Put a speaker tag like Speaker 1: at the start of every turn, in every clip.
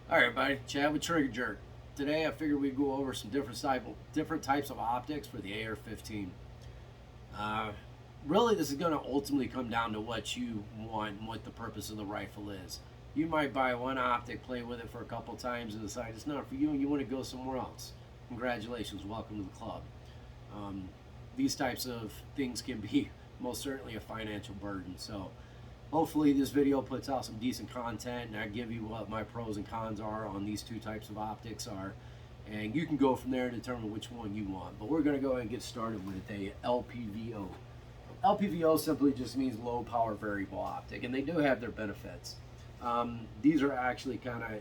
Speaker 1: All right, everybody. Chad with Trigger Jerk. Today, I figured we'd go over some different types of optics for the AR15. Uh, really, this is going to ultimately come down to what you want and what the purpose of the rifle is. You might buy one optic, play with it for a couple times, and decide it's not for you, and you want to go somewhere else. Congratulations, welcome to the club. These types of things can be most certainly a financial burden. So hopefully this video puts out some decent content and I give you what my pros and cons are on these two types of optics are, and you can go from there and determine which one you want. But we're going to go ahead and get started with a LPVO. LPVO simply just means low power variable optic, and they do have their benefits. These are actually kind of,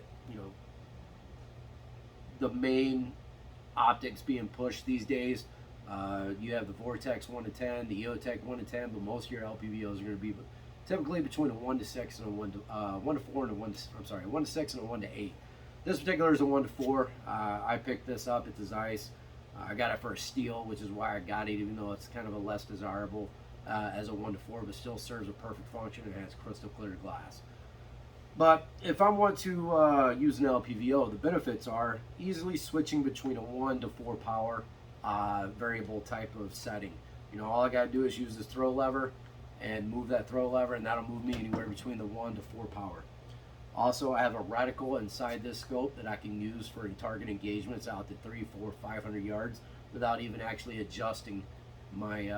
Speaker 1: the main optics being pushed these days. You have the Vortex 1 to 10, the EOTech 1 to 10, but most of your LPVOs are going to be typically between a 1 to 6 and a 1 to 4 and a 1 to 6 and a 1 to 8. This particular is a 1 to 4. I picked this up at the Zeiss. I got it for a steal, which is why I got it, even though it's kind of a less desirable as a 1 to 4, but still serves a perfect function and has crystal clear glass. But if I want to use an LPVO, the benefits are easily switching between a 1 to 4 power variable type of setting. All I got to do is use this throw lever and move that throw lever, and that'll move me anywhere between the 1 to 4 power. Also, I have a reticle inside this scope that I can use for target engagements out to 300, 400, 500 yards without even actually adjusting my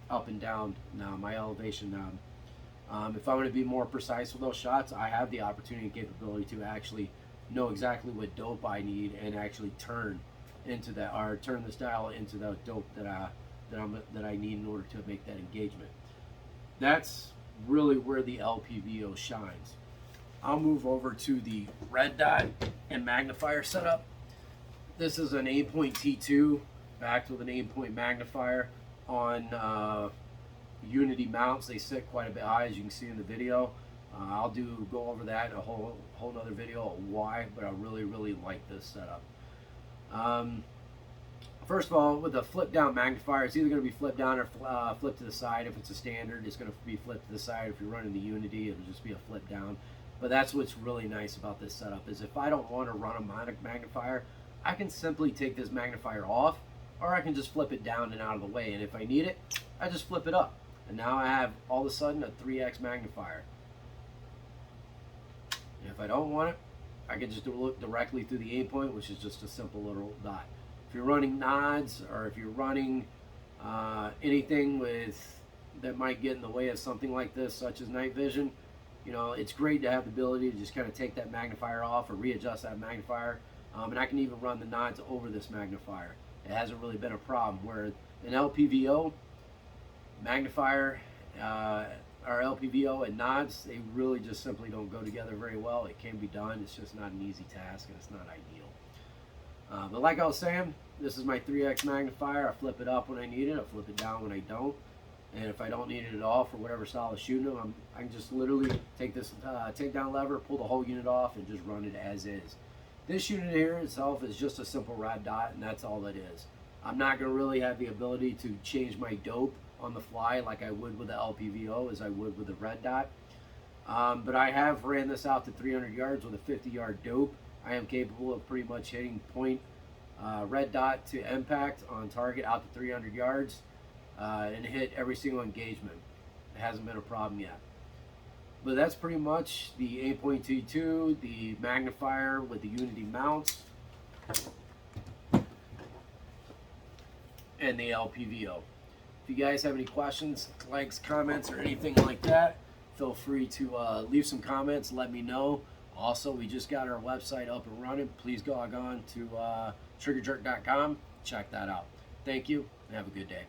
Speaker 1: up and down knob, my elevation knob. If I want to be more precise with those shots, I have the opportunity and capability to actually know exactly what dope I need and actually turn into that, or turn this dial into the dope that I need in order to make that engagement. That's really where the LPVO shines. I'll move over to the red dot and magnifier setup. This is an Aimpoint T2 backed with an Aimpoint magnifier on Unity mounts. They sit quite a bit high, as you can see in the video. I'll go over that in a whole nother video on why, but I really like this setup. First of all, with a flip down magnifier, it's either going to be flip down or flip to the side. If it's a standard, it's going to be flipped to the side. If you're running the Unity, it'll just be a flip down. But that's what's really nice about this setup, is if I don't want to run a magnifier, I can simply take this magnifier off, or I can just flip it down and out of the way. And if I need it, I just flip it up. And now I have all of a sudden a 3x magnifier. And if I don't want it, I can just look directly through the Aimpoint, which is just a simple little dot. If you're running nods, or if you're running anything that might get in the way of something like this, such as night vision, it's great to have the ability to just kind of take that magnifier off or readjust that magnifier. And I can even run the nods over this magnifier. It hasn't really been a problem. Where an LPVO magnifier or LPVO and nods, they really just simply don't go together very well. It can be done. It's just not an easy task, and it's not ideal. But like I was saying, this is my 3x magnifier. I flip it up when I need it. I flip it down when I don't. And if I don't need it at all for whatever style of shooting them, I can just literally take this takedown lever, pull the whole unit off, and just run it as is. This unit here itself is just a simple red dot, and that's all it is. I'm not going to really have the ability to change my dope on the fly like I would with the LPVO as I would with the red dot. But I have ran this out to 300 yards with a 50-yard dope. I am capable of pretty much hitting point red dot to impact on target out to 300 yards and hit every single engagement. It hasn't been a problem yet. But that's pretty much the Aimpoint T2, the magnifier with the Unity mounts, and the LPVO. If you guys have any questions, likes, comments, or anything like that, feel free to leave some comments, let me know. Also, we just got our website up and running. Please log on to triggerjerk.com. Check that out. Thank you, and have a good day.